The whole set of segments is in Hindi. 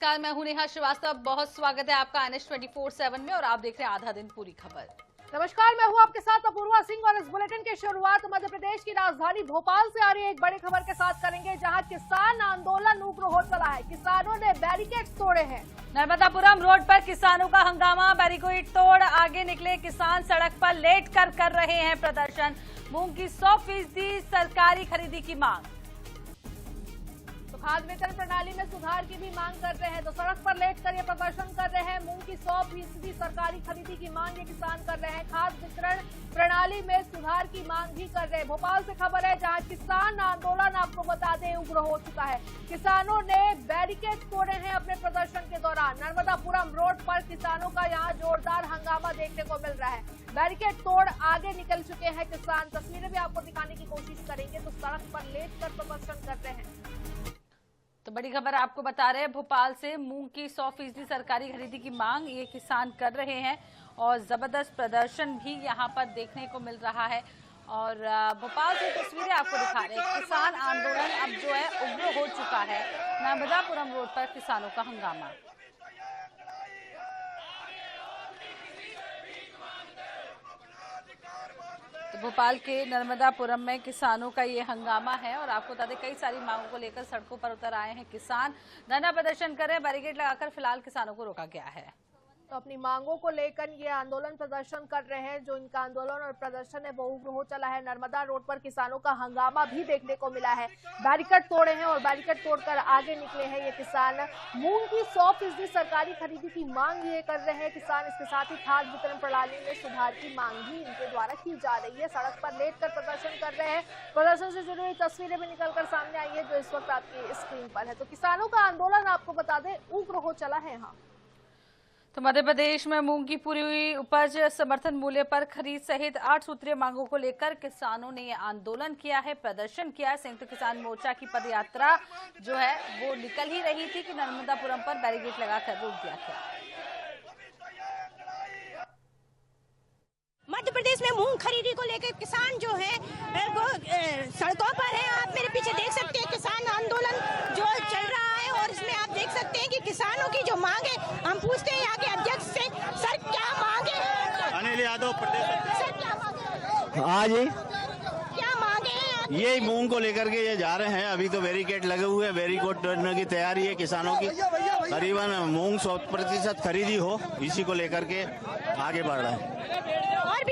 नमस्कार, मैं हूं नेहा श्रीवास्तव। बहुत स्वागत है आपका NH24/7 में और आप देख रहे हैं आधा दिन पूरी खबर। नमस्कार, मैं हूं आपके साथ अपूर्वा सिंह और इस बुलेटिन की शुरुआत मध्य प्रदेश की राजधानी भोपाल से आ रही एक बड़ी खबर के साथ करेंगे, जहां किसान आंदोलन उग्र हो चला है। किसानों ने बैरिकेड्स तोड़े हैं। नर्मदापुरम रोड पर किसानों का हंगामा, बैरिकेड तोड़ आगे निकले किसान सड़क पर लेट कर रहे हैं प्रदर्शन। मूंग की 100% सरकारी खरीदी की मांग। खाद्य वितरण प्रणाली में सुधार की भी मांग कर रहे हैं, तो सड़क पर लेट कर ये प्रदर्शन कर रहे हैं। मूंग की 100% सरकारी खरीदी की मांग ये किसान कर रहे हैं। खाद्य वितरण प्रणाली में सुधार की मांग भी कर रहे हैं। भोपाल से खबर है, जहां किसान आंदोलन आपको बता दें उग्र हो चुका है। किसानों ने बैरिकेड तोड़े हैं अपने प्रदर्शन के दौरान। नर्मदापुरम रोड पर किसानों का यहाँ जोरदार हंगामा देखने को मिल रहा है। बैरिकेड तोड़ आगे निकल चुके हैं किसान। तस्वीरें भी आपको दिखाने की कोशिश करेंगे, तो सड़क पर लेट कर प्रदर्शन कर रहे हैं। तो बड़ी खबर आपको बता रहे हैं भोपाल से, मूंग की 100% सरकारी खरीदी की मांग ये किसान कर रहे हैं और जबरदस्त प्रदर्शन भी यहां पर देखने को मिल रहा है। और भोपाल से तस्वीरें आपको दिखा रहे हैं। किसान आंदोलन अब जो है उग्र हो चुका है। नर्मदापुरम रोड पर किसानों का हंगामा। भोपाल के नर्मदापुरम में किसानों का ये हंगामा है और आपको बता दें कई सारी मांगों को लेकर सड़कों पर उतर आए हैं किसान। धरना प्रदर्शन कर रहे हैं, बैरिकेड लगाकर फिलहाल किसानों को रोका गया है। तो अपनी मांगों को लेकर ये आंदोलन प्रदर्शन कर रहे हैं। जो इनका आंदोलन और प्रदर्शन है वो उग्र हो चला है। नर्मदा रोड पर किसानों का हंगामा भी देखने को मिला है। बैरिकेड तोड़े हैं और बैरिकेड तोड़कर आगे निकले हैं ये किसान। मूंग की 100% सरकारी खरीदी की मांग ये कर रहे हैं किसान। इसके साथ ही खाद्य वितरण प्रणाली में सुधार की मांग भी इनके द्वारा की जा रही है। सड़क पर लेट कर प्रदर्शन कर रहे हैं। प्रदर्शन से जुड़ी हुई तस्वीरें भी निकलकर सामने आई है, जो इस वक्त आपकी स्क्रीन पर है। तो किसानों का आंदोलन आपको बता दें उग्र हो चला है यहाँ। तो मध्य प्रदेश में मूंग की पूरी हुई उपज समर्थन मूल्य पर खरीद सहित 8 सूत्रीय मांगों को लेकर किसानों ने आंदोलन किया है, प्रदर्शन किया है। संयुक्त किसान मोर्चा की पदयात्रा जो है वो निकल ही रही थी कि नर्मदापुरम पर बैरिकेड लगाकर रोक दिया गया। मध्य प्रदेश में मूंग खरीदी को लेकर किसान जो है वो सड़कों पर है। आप मेरे पीछे देख सकते हैं किसान आंदोलन जो चल रहा है और इसमें आप देख सकते हैं कि किसानों की जो मांग है, हम पूछते हैं यहाँ के अध्यक्ष से, सर क्या मांगे हैं? अनिल यादव प्रदेश। सर क्या मांगे? हाँ जी, क्या मांगे हैं? ये मूंग को लेकर के ये जा रहे हैं। अभी तो बैरिकेड लगे हुए हैं, बैरिकेड तोड़ने की तैयारी है किसानों की। करीबन मूंग 100% खरीदी हो, इसी को लेकर के आगे बढ़ रहा है।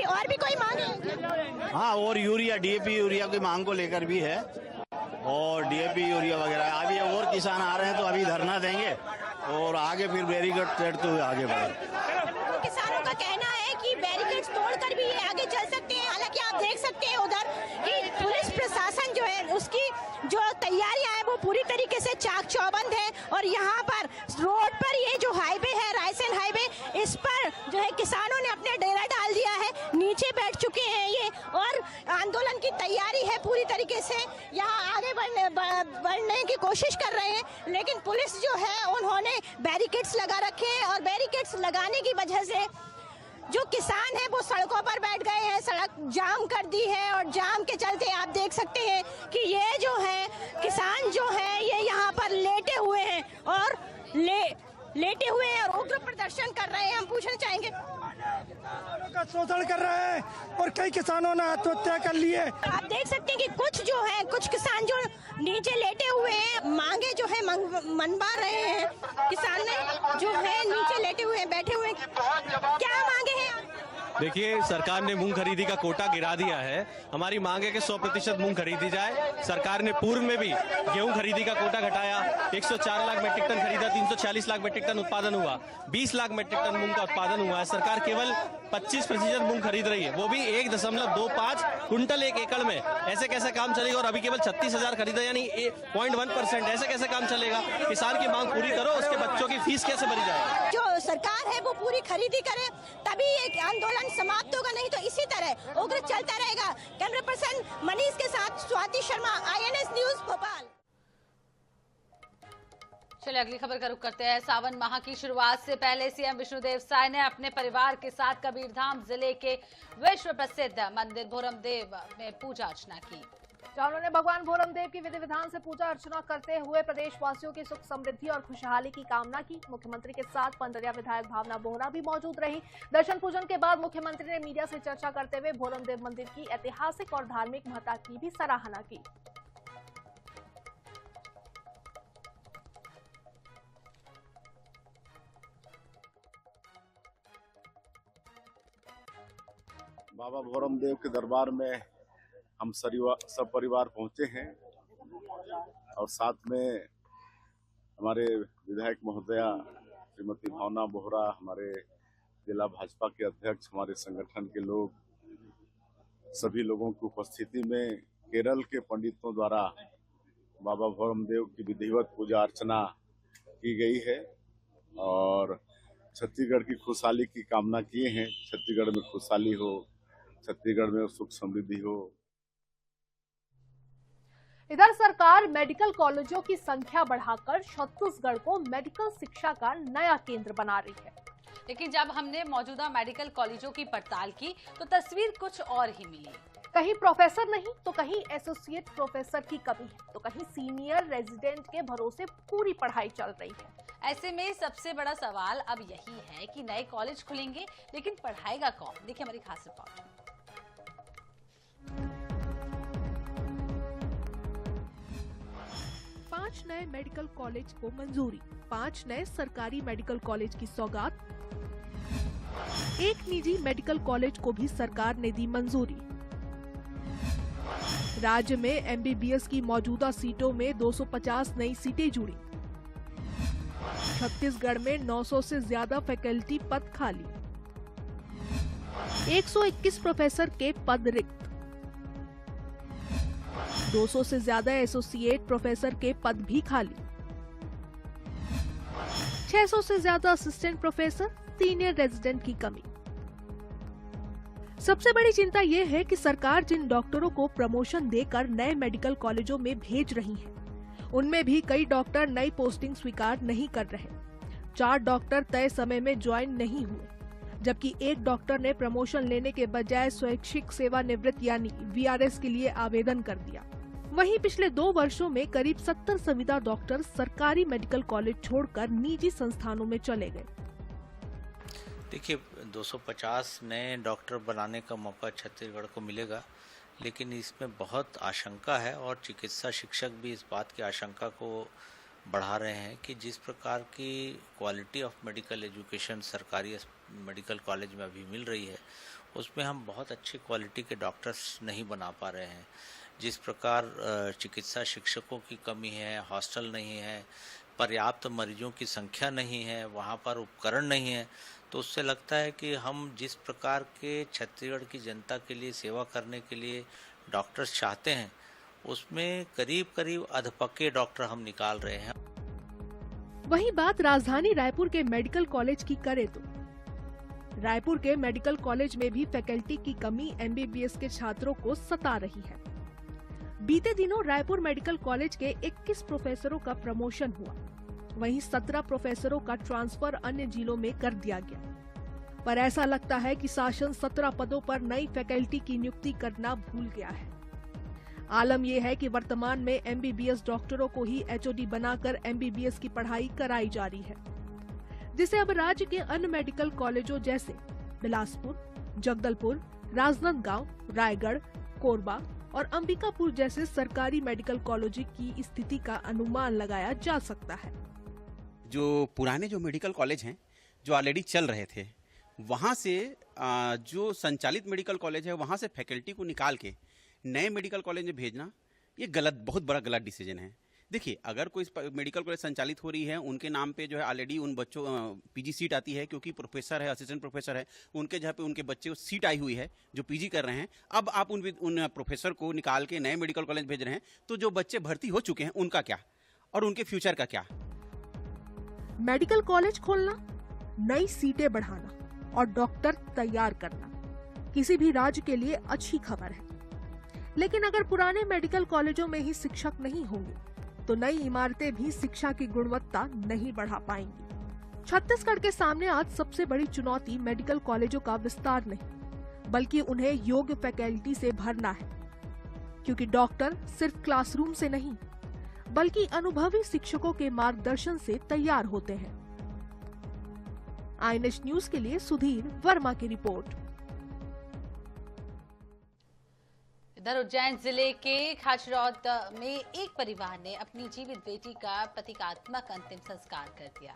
और भी कोई मांग है? हाँ, और यूरिया, DAP यूरिया की मांग को लेकर भी है और DAP यूरिया वगैरह। अभी और किसान आ रहे हैं तो अभी धरना देंगे और आगे फिर बैरिकेड तोड़ते हुए आगे बढ़ेंगे। किसानों का कहना है कि बैरिकेड तोड़कर भी ये आगे चल सकते हैं। हालांकि आप देख सकते हैं उधर कि पुलिस प्रशासन जो है उसकी जो तैयारियां हैं वो पूरी तरीके से चाक चौबंद है। और यहाँ पर रोड पर ये जो हाईवे है, रायसेन हाईवे, इस पर जो है किसानों ने अपने डेरा डाल दिया है, नीचे बैठ चुके हैं ये और आंदोलन की तैयारी है पूरी तरीके से। यहाँ आगे बढ़ने की कोशिश कर रहे हैं, लेकिन पुलिस जो है उन्होंने बैरिकेड्स लगा रखे हैं और बैरिकेड्स लगाने की वजह से जो किसान है वो सड़कों पर बैठ गए हैं। सड़क जाम कर दी है और जाम के चलते आप देख सकते हैं कि ये जो है किसान जो है ये यहाँ पर लेटे हुए हैं और लेटे हुए हैं और उग्र प्रदर्शन कर रहे हैं। हम पूछना चाहेंगे, का शोषण कर रहे हैं और कई किसानों ने आत्महत्या कर ली है। आप देख सकते हैं कि कुछ किसान जो नीचे लेटे हुए हैं, मांगे जो है मनवा रहे हैं। किसान ने जो है नीचे लेटे हुए हैं, बैठे हुए हैं। क्या मांगे हैं? देखिए, सरकार ने मूंग खरीदी का कोटा गिरा दिया है। हमारी मांग है कि 100% मूंग खरीदी जाए। सरकार ने पूर्व में भी गेहूं खरीदी का कोटा घटाया, 104 लाख मेट्रिक टन खरीदा, 340 लाख मेट्रिक टन उत्पादन हुआ, 20 लाख मेट्रिक टन मूंग का उत्पादन हुआ है। सरकार केवल 25% मूंग खरीद रही है, वो भी 1.25 कुंटल एक एकड़ में। ऐसे कैसे काम चलेगा? और अभी केवल 36,000 खरीदा, यानी 0.1%। ऐसे कैसे काम चलेगा? किसान की मांग पूरी करो, उसके बच्चों की फीस कैसे भरी जाएगी? जो सरकार है वो पूरी खरीदी करे, तभी एक आंदोलन समाप्त होगा, नहीं तो इसी तरह उग्र चलता रहेगा। कैमरा पर्सन मनीष के साथ स्वाति शर्मा, INS न्यूज भोपाल। चलिए अगली खबर का रुख करते हैं। सावन माह की शुरुआत से पहले CM विष्णुदेव साय ने अपने परिवार के साथ कबीरधाम जिले के विश्व प्रसिद्ध मंदिर भोरमदेव में पूजा अर्चना की। जहां उन्होंने भगवान भोरमदेव की विधि विधान से पूजा अर्चना करते हुए प्रदेशवासियों की सुख समृद्धि और खुशहाली की कामना की। मुख्यमंत्री के साथ पंडरिया विधायक भावना बोहरा भी मौजूद रही। दर्शन पूजन के बाद मुख्यमंत्री ने मीडिया से चर्चा करते हुए भोरमदेव मंदिर की ऐतिहासिक और धार्मिक महत्ता की भी सराहना की। बाबा भोरमदेव के दरबार में हम सब परिवार पहुंचे हैं और साथ में हमारे विधायक महोदया श्रीमती भावना बोहरा, हमारे जिला भाजपा के अध्यक्ष, हमारे संगठन के लोग, सभी लोगों की उपस्थिति में केरल के पंडितों द्वारा बाबा भोरमदेव की विधिवत पूजा अर्चना की गई है और छत्तीसगढ़ की खुशहाली की कामना किए हैं। छत्तीसगढ़ में खुशहाली हो, छत्तीसगढ़ में सुख समृद्धि हो। इधर सरकार मेडिकल कॉलेजों की संख्या बढ़ाकर छत्तीसगढ़ को मेडिकल शिक्षा का नया केंद्र बना रही है। लेकिन जब हमने मौजूदा मेडिकल कॉलेजों की पड़ताल की तो तस्वीर कुछ और ही मिली। कहीं प्रोफेसर नहीं तो कहीं एसोसिएट प्रोफेसर की कमी है, तो कहीं सीनियर रेजिडेंट के भरोसे पूरी पढ़ाई चल रही है। ऐसे में सबसे बड़ा सवाल अब यही है कि नए कॉलेज खुलेंगे लेकिन पढ़ाएगा कौन? देखिए हमारी खास रिपोर्ट। 5 नए मेडिकल कॉलेज को मंजूरी, 5 नए सरकारी मेडिकल कॉलेज की सौगात, 1 निजी मेडिकल कॉलेज को भी सरकार ने दी मंजूरी। राज्य में एमबीबीएस की मौजूदा सीटों में 250 नई सीटें जुड़ी। छत्तीसगढ़ में 900 से ज्यादा फैकल्टी पद खाली, 121 प्रोफेसर के पद रिक्त, 200 से ज्यादा एसोसिएट प्रोफेसर के पद भी खाली, 600 से ज्यादा असिस्टेंट प्रोफेसर, सीनियर रेजिडेंट की कमी। सबसे बड़ी चिंता ये है कि सरकार जिन डॉक्टरों को प्रमोशन देकर नए मेडिकल कॉलेजों में भेज रही है, उनमें भी कई डॉक्टर नई पोस्टिंग स्वीकार नहीं कर रहे। 4 डॉक्टर तय समय में ज्वाइन नहीं हुए, जबकि 1 डॉक्टर ने प्रमोशन लेने के बजाय स्वैच्छिक सेवानिवृत्त यानी वीआरएस के लिए आवेदन कर दिया। वहीं पिछले 2 वर्षों में करीब 70 संविदा डॉक्टर सरकारी मेडिकल कॉलेज छोड़कर निजी संस्थानों में चले गए। देखिए 250 नए डॉक्टर बनाने का मौका छत्तीसगढ़ को मिलेगा, लेकिन इसमें बहुत आशंका है और चिकित्सा शिक्षक भी इस बात की आशंका को बढ़ा रहे हैं कि जिस प्रकार की क्वालिटी ऑफ मेडिकल एजुकेशन सरकारी मेडिकल कॉलेज में अभी मिल रही है, उसमें हम बहुत अच्छी क्वालिटी के डॉक्टर्स नहीं बना पा रहे हैं। जिस प्रकार चिकित्सा शिक्षकों की कमी है, हॉस्टल नहीं है, पर्याप्त मरीजों की संख्या नहीं है, वहाँ पर उपकरण नहीं है, तो उससे लगता है कि हम जिस प्रकार के छत्तीसगढ़ की जनता के लिए सेवा करने के लिए डॉक्टर्स चाहते हैं, उसमें करीब करीब अधपक्के डॉक्टर हम निकाल रहे हैं। वहीं बात राजधानी रायपुर के मेडिकल कॉलेज की करें तो रायपुर के मेडिकल कॉलेज में भी फैकल्टी की कमी एमबीबीएस के छात्रों को सता रही है। बीते दिनों रायपुर मेडिकल कॉलेज के 21 प्रोफेसरों का प्रमोशन हुआ, वहीं 17 प्रोफेसरों का ट्रांसफर अन्य जिलों में कर दिया गया। पर ऐसा लगता है कि शासन 17 पदों पर नई फैकल्टी की नियुक्ति करना भूल गया है। आलम यह है कि वर्तमान में एमबीबीएस डॉक्टरों को ही एचओडी बनाकर एमबीबीएस की पढ़ाई कराई जा रही है, जिसे अब राज्य के अन्य मेडिकल कॉलेजों जैसे बिलासपुर, जगदलपुर, राजनांदगांव, रायगढ़, कोरबा और अंबिकापुर जैसे सरकारी मेडिकल कॉलेज की स्थिति का अनुमान लगाया जा सकता है। जो पुराने जो मेडिकल कॉलेज हैं जो ऑलरेडी चल रहे थे, वहाँ से जो संचालित मेडिकल कॉलेज है वहाँ से फैकल्टी को निकाल के नए मेडिकल कॉलेज में भेजना, ये गलत, बहुत बड़ा गलत डिसीजन है। देखिए, अगर कोई मेडिकल कॉलेज संचालित हो रही है, उनके नाम पे जो है ऑलरेडी उन बच्चों पीजी सीट आती है, क्योंकि प्रोफेसर है, असिस्टेंट प्रोफेसर है, उनके जहाँ पे उनके बच्चे सीट आई हुई है जो पीजी कर रहे हैं। अब आप उन प्रोफेसर को निकाल के नए मेडिकल कॉलेज भेज रहे हैं, तो जो बच्चे भर्ती हो चुके हैं उनका क्या और उनके फ्यूचर का क्या? मेडिकल कॉलेज खोलना, नई सीटें बढ़ाना और डॉक्टर तैयार करना किसी भी राज्य के लिए अच्छी खबर है, लेकिन अगर पुराने मेडिकल कॉलेजों में ही शिक्षक नहीं होंगे तो नई इमारतें भी शिक्षा की गुणवत्ता नहीं बढ़ा पाएंगी। छत्तीसगढ़ के सामने आज सबसे बड़ी चुनौती मेडिकल कॉलेजों का विस्तार नहीं, बल्कि उन्हें योग्य फैकल्टी से भरना है, क्योंकि डॉक्टर सिर्फ क्लासरूम से नहीं बल्कि अनुभवी शिक्षकों के मार्गदर्शन से तैयार होते हैं। INH न्यूज के लिए सुधीर वर्मा की रिपोर्ट। इधर उज्जैन जिले के खाचरौद में एक परिवार ने अपनी जीवित बेटी का प्रतीकात्मक अंतिम संस्कार कर दिया।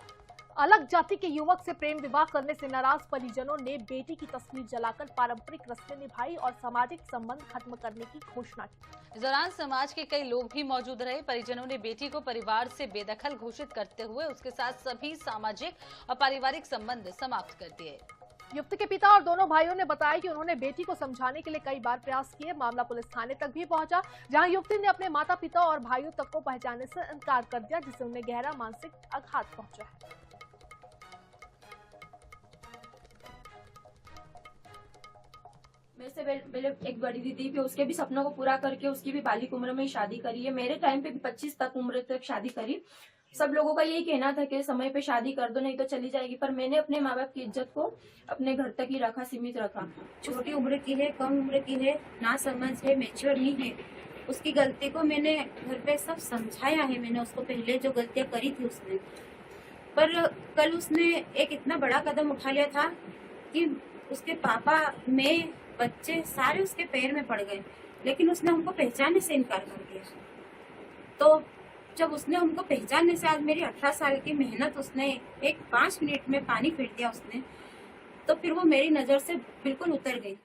अलग जाति के युवक से प्रेम विवाह करने से नाराज परिजनों ने बेटी की तस्वीर जलाकर पारंपरिक रस्में निभाई और सामाजिक संबंध खत्म करने की घोषणा की। इस दौरान समाज के कई लोग भी मौजूद रहे। परिजनों ने बेटी को परिवार से बेदखल घोषित करते हुए उसके साथ सभी सामाजिक और पारिवारिक संबंध समाप्त कर दिए। युवती के पिता और दोनों भाइयों ने बताया कि उन्होंने बेटी को समझाने के लिए कई बार प्रयास किए। मामला पुलिस थाने तक भी पहुंचा, जहां युवती ने अपने माता पिता और भाइयों तक को पहचानने से इनकार कर दिया, जिससे उन्हें गहरा मानसिक आघात पहुंचा है। मेरे से पहले एक बड़ी दीदी भी, उसके भी सपनों को पूरा करके उसकी भी बालिक उम्र में ही शादी करी है। मेरे टाइम पे भी 25 तक उम्र तक शादी करी। सब लोगों का यही कहना था कि समय पे शादी कर दो नहीं तो चली जाएगी, पर मैंने अपने माँ बाप की इज्जत को अपने घर तक ही रखा, सीमित रखा। छोटी उम्र की है, कम उम्र की है, ना समझ है, मैच्योर नहीं है। उसकी गलती को मैंने घर पे सब समझाया है। मैंने उसको पहले जो गलतियाँ करी थी उसने, पर कल उसने एक इतना बड़ा कदम उठा लिया था कि उसके पापा, मैं, बच्चे सारे उसके पैर में पड़ गए, लेकिन उसने हमको पहचानने से इनकार कर दिया। तो जब उसने हमको पहचानने से, आज मेरी 18 साल की मेहनत उसने एक 5 मिनट में पानी फेर दिया उसने, तो फिर वो मेरी नजर से बिल्कुल उतर गई।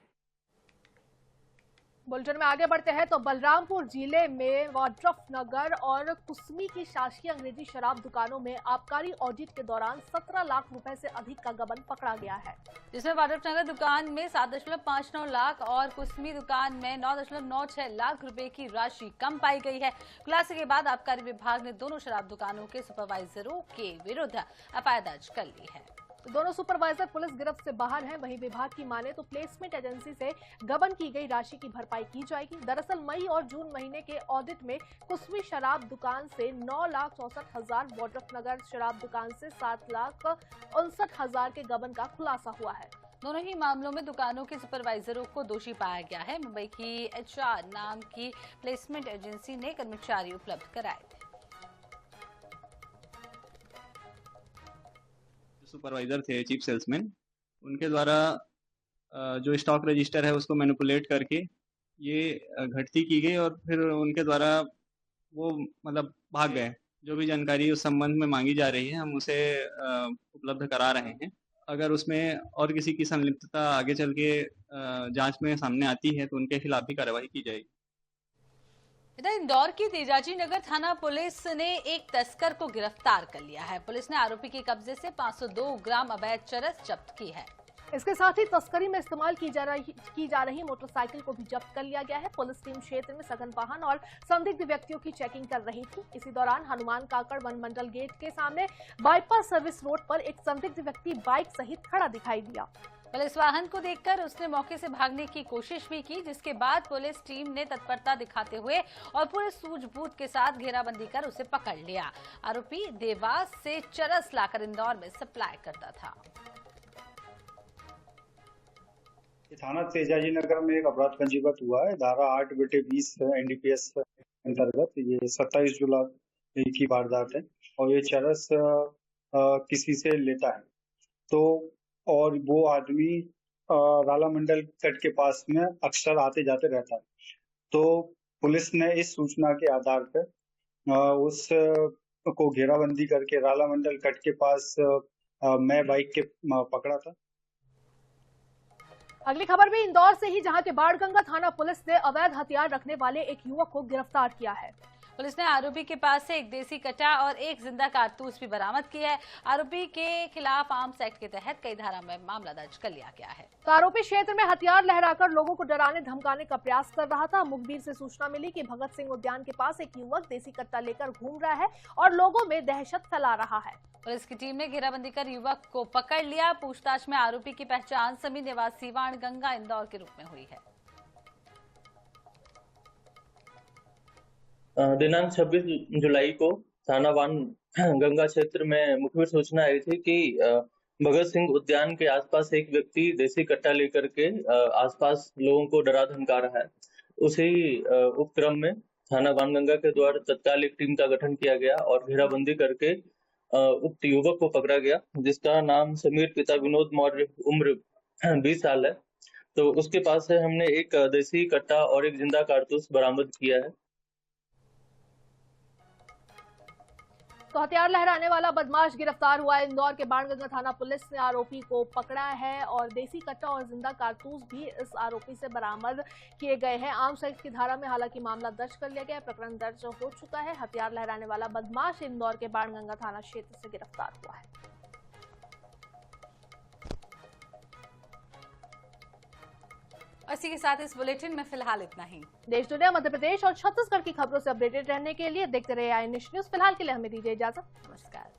बुलेटिन में आगे बढ़ते हैं तो बलरामपुर जिले में वाड्रफ नगर और कुसमी की शासकीय अंग्रेजी शराब दुकानों में आबकारी ऑडिट के दौरान 17 लाख रुपए से अधिक का गबन पकड़ा गया है, जिसमें वाड्रफ नगर दुकान में 7.59 लाख और कुसमी दुकान में 9.96 लाख रुपए की राशि कम पाई गई है। खुलासे के बाद आबकारी विभाग ने दोनों शराब दुकानों के सुपरवाइजरों के विरुद्ध एफआईआर दर्ज कर ली है। दोनों सुपरवाइजर पुलिस गिरफ्त से बाहर हैं। वहीं विभाग की माने तो प्लेसमेंट एजेंसी से गबन की गई राशि की भरपाई की जाएगी। दरअसल मई और जून महीने के ऑडिट में कुसमी शराब दुकान से 9,64,000, वाड्रफ नगर शराब दुकान से 7,59,000 के गबन का खुलासा हुआ है। दोनों ही मामलों में दुकानों के सुपरवाइजरों को दोषी पाया गया है। मुंबई की HR नाम की प्लेसमेंट एजेंसी ने कर्मचारी उपलब्ध कराए थे। सुपरवाइजर थे, चीफ सेल्समैन, उनके द्वारा जो स्टॉक रजिस्टर है उसको मैनिपुलेट करके ये घटती की गई और फिर उनके द्वारा वो मतलब भाग गए। जो भी जानकारी उस संबंध में मांगी जा रही है हम उसे उपलब्ध करा रहे हैं। अगर उसमें और किसी की संलिप्तता आगे चल के जांच में सामने आती है तो उनके खिलाफ भी कार्रवाई की जाएगी। इधर इंदौर की तेजाजी नगर थाना पुलिस ने एक तस्कर को गिरफ्तार कर लिया है। पुलिस ने आरोपी के कब्जे से 502 ग्राम अवैध चरस जब्त की है। इसके साथ ही तस्करी में इस्तेमाल की जा रही मोटरसाइकिल को भी जब्त कर लिया गया है। पुलिस टीम क्षेत्र में सघन वाहन और संदिग्ध व्यक्तियों की चेकिंग कर रही थी। इसी दौरान हनुमान काकड़ वन मंडल गेट के सामने बाईपास सर्विस रोड पर एक संदिग्ध व्यक्ति बाइक सहित खड़ा दिखाई दिया। पुलिस वाहन को देखकर उसने मौके से भागने की कोशिश भी की, जिसके बाद पुलिस टीम ने तत्परता दिखाते हुए और पूरे सूझबूझ के साथ घेराबंदी कर उसे पकड़ लिया। आरोपी देवास से चरस लाकर इंदौर में सप्लाई करता था। थाना तेजाजी नगर में एक अपराध पंजीबद्ध हुआ है। धारा 8/20 NDPS अंतर्गत ये 27 जुलाई की वारदात है और ये चरस किसी से लेता है तो, और वो आदमी राला मंडल तट के पास में अक्सर आते जाते रहता है। तो पुलिस ने इस सूचना के आधार पर उस को घेराबंदी करके राला मंडल तट के पास मैं बाइक के पकड़ा था। अगली खबर भी इंदौर से ही, जहां के बाणगंगा थाना पुलिस ने अवैध हथियार रखने वाले एक युवक को गिरफ्तार किया है। पुलिस ने आरोपी के पास से एक देसी कट्टा और एक जिंदा कारतूस भी बरामद किया है। आरोपी के खिलाफ आर्म्स एक्ट के तहत कई धारा में मामला दर्ज कर लिया गया है। तो आरोपी क्षेत्र में हथियार लहराकर लोगों को डराने धमकाने का प्रयास कर रहा था। मुखबिर से सूचना मिली कि भगत सिंह उद्यान के पास एक युवक देसी कट्टा लेकर घूम रहा है और लोगों में दहशत फैला रहा है। पुलिस की टीम ने घेराबंदी कर युवक को पकड़ लिया। पूछताछ में आरोपी की पहचान समी निवासी वाणगंगा इंदौर के रूप में हुई है। दिनांक 26 जुलाई को थाना वाणगंगा क्षेत्र में मुखबिर सूचना आई थी कि भगत सिंह उद्यान के आसपास एक व्यक्ति देसी कट्टा लेकर के आसपास लोगों को डरा धमका रहा है। उसी उपक्रम में थाना बाणगंगा के द्वारा तत्काल एक टीम का गठन किया गया और घेराबंदी करके उक्त युवक को पकड़ा गया, जिसका नाम समीर पिता विनोद मौर्य, उम्र 20 साल है। तो उसके पास से हमने एक देसी कट्टा और एक जिंदा कारतूस बरामद किया है। तो हथियार लहराने वाला बदमाश गिरफ्तार हुआ है। इंदौर के बाणगंगा थाना पुलिस ने आरोपी को पकड़ा है और देसी कट्टा और जिंदा कारतूस भी इस आरोपी से बरामद किए गए हैं। आर्म्स एक्ट की धारा में हालांकि मामला दर्ज कर लिया गया, प्रकरण दर्ज हो चुका है। हथियार लहराने वाला बदमाश इंदौर के बाणगंगा थाना क्षेत्र से गिरफ्तार हुआ है। इसी के साथ इस बुलेटिन में फिलहाल इतना ही। देश दुनिया, मध्य प्रदेश और छत्तीसगढ़ की खबरों से अपडेटेड रहने के लिए देखते रहिए आई न्यूज़। फिलहाल के लिए हमें दीजिए इजाजत। नमस्कार।